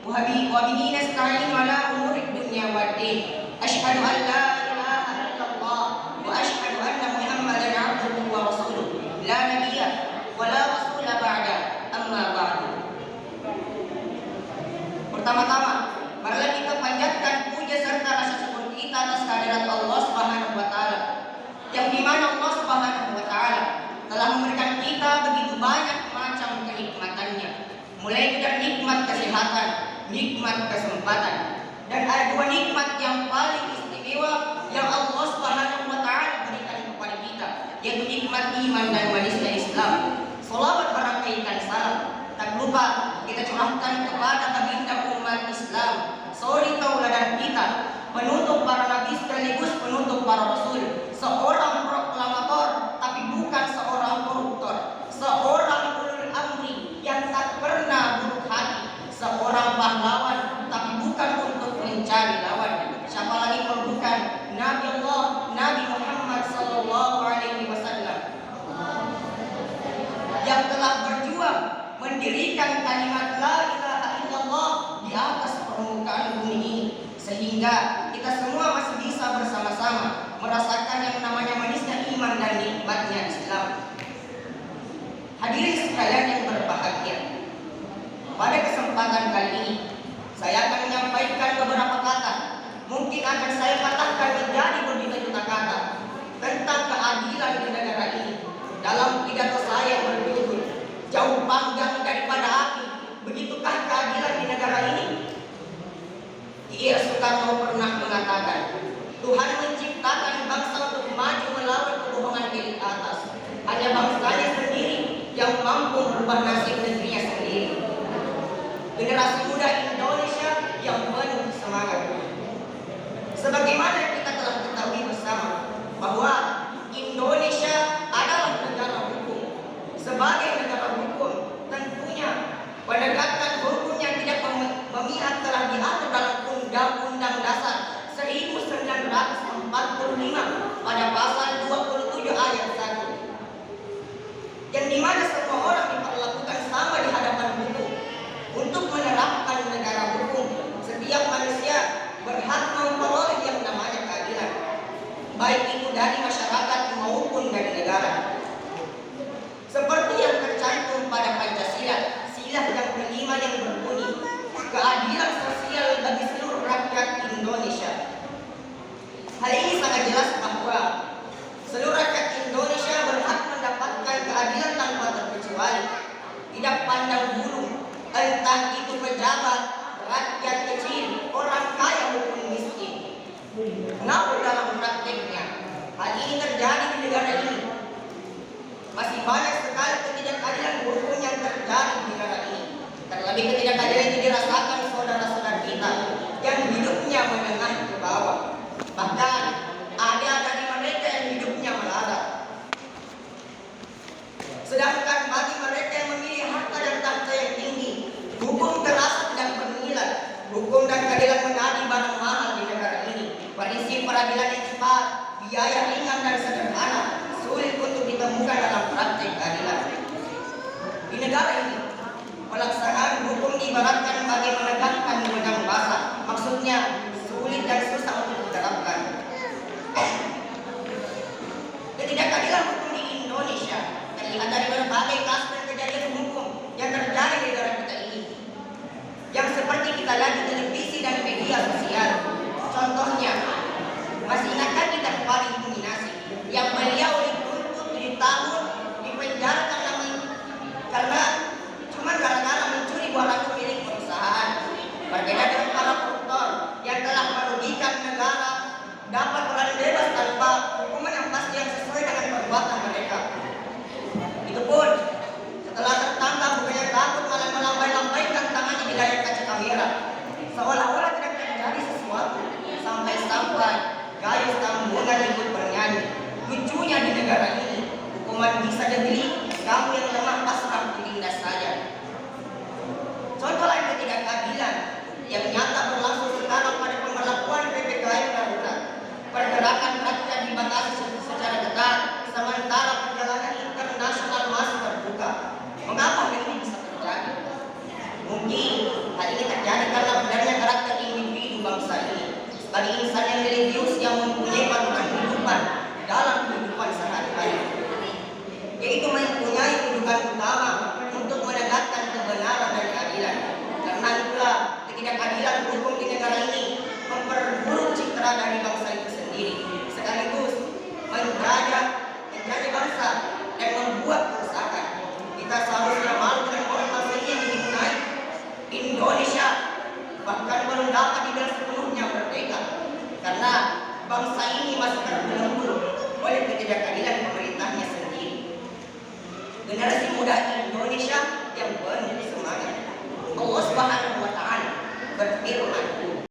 وبه نستعين على أمور الدنيا والدين. أشهد أن لا إله إلا الله وأشهد أن محمدا عبده ورسوله لا نبي ولا رسول بعده. أما بعد. Pertama-tama, marilah kita panjatkan puja serta rasa syukur kita atas kehadirat Allah Subhanahu wa taala. Yang dimana Allah Subhanahu wa taala telah memberikan kita begitu banyak macam kenikmatannya. Mulai dari nikmat kesehatan, nikmat kesempatan, dan ada dua nikmat yang paling istimewa yang Allah Subhanahu wa taala berikan kepada kita, yaitu nikmat iman dan manisnya Islam. Salawat berakaikan salam tak lupa kita curahkan kepada baginda umat Islam, suri tauladan kita, penutup para nabi sekaligus penutup para rasul, seorang proklamator tapi bukan seorang koruptor, seorang ulul amri yang tak pernah buruk hati, seorang pahlawan tapi bukan untuk mencari lawan. Siapa lagi kalau bukan Nabi Allah, Nabi Muhammad sallallahu alaihi wasallam, yang telah berjuang mendirikan kalimat la ilaha illallah di atas permukaan bumi ini, sehingga kita semua masih bisa bersama-sama merasakan yang namanya manisnya iman dan nikmatnya Islam. Hadirin sekalian yang berbahagia, pada kesempatan kali ini saya akan menyampaikan beberapa kata, mungkin akan saya katakan menjadi berjuta-juta kata, tentang keadilan di negara ini. Dalam pidato saya berjudul jauh panggang daripada api, begitukah keadilan di negara ini? Iya, Soekarno pernah mengatakan, Tuhan menciptakan bangsa untuk maju melawan kebohongan elit atas. Hanya bangsanya sendiri yang mampu merubah nasib negerinya sendiri. Generasi muda Indonesia yang penuh semangat. Sebagaimana kita telah ketahui bersama bahwa Indonesia adalah negara hukum. Sebagai negara hukum, tentunya penegakan hukum yang tidak memihak telah diatur dalam Undang-Undang Dasar 1945 pada pasal 27 ayat 1, yang dimana semua orang diperlakukan sama di hadapan hukum. Untuk menerapkan negara hukum, setiap manusia berhak memperoleh yang namanya keadilan, baik itu dari masyarakat maupun dari negara. Seperti yang tercantum pada Pancasila, sila yang kelima yang berbunyi, keadilan sosial bagi seluruh rakyat Indonesia. Hal ini sangat jelas bahwa seluruh rakyat Indonesia berhak mendapatkan keadilan tanpa terkecuali, tidak pandang bulu, entah itu pejabat, rakyat kecil, orang kaya maupun miskin. Namun dalam prakteknya, hal ini terjadi di negara ini. Masih banyak sekali ketidakadilan hukum yang terjadi di negara ini. Terlebih ketidakadilan yang dirasakan saudara-saudara kita yang hidupnya menengah ke bawah. Bahkan ada dari mereka yang hidupnya melarat. Sedangkan bagi mereka yang memilih harta dan tahta yang tinggi, hukum terasa tidak bernilai. Hukum dan keadilan menjadi barang mahal di negara ini. Prinsip peradilan yang cepat, biaya ringan dan sederhana, sulit untuk ditemukan dalam praktek keadilan. Di negara ini, pelaksanaan hukum diibaratkan bagai menegakkan benang basah. Maksudnya sulit dan susah untuk diterapkan. Ketidakadilan hukum di Indonesia terlihat dari berbagai kasus dan kejadian hukum yang terjadi di negara kita ini, yang seperti kita lihat di televisi dan media sosial. Contohnya, masih ingatkah kita kembali nominasi yang beliau dituntut 7 tahun di penjara karena cuma gara-gara mencuri barang milik perusahaan. Berbeda dengan para koruptor yang telah merugikan negara, dapat berada bebas tanpa hukuman yang pasti yang sesuai dengan perbuatan mereka. Itu pun setelah tertangkap bukannya takut, malah melambai-lambaikan tangannya di layar kaca kamera, seolah-olah tidak terjadi sesuatu. Sampai-sampai Gayus Tambungan ikut bernyanyi. Lucunya di negara ini, hukuman bisa dibeli, kamu yang lemah pasrah ditindas saja. Contoh lain ketidakadilan yang nyata berlangsung sekarang pada pemberlakuan PPKM darurat. Pergerakan rakyat dibatasi secara ketat, sementara perjalanan internasional masih terbuka. Mengapa hal ini bisa terjadi? Mungkin hal ini terjadi karena sejahtera dari bangsa itu sendiri, sekaligus menjadi bangsa dan membuat kerusakan. Kita seharusnya malu dengan orang bangsa ini yang dimulai Indonesia bahkan belum dapat dibilang sepenuhnya merdeka, karena bangsa ini masih terbelenggu oleh ketidakadilan pemerintahnya sendiri. Generasi muda Indonesia yang penuh semangat. Allah Subhanahu wa taala berfirman,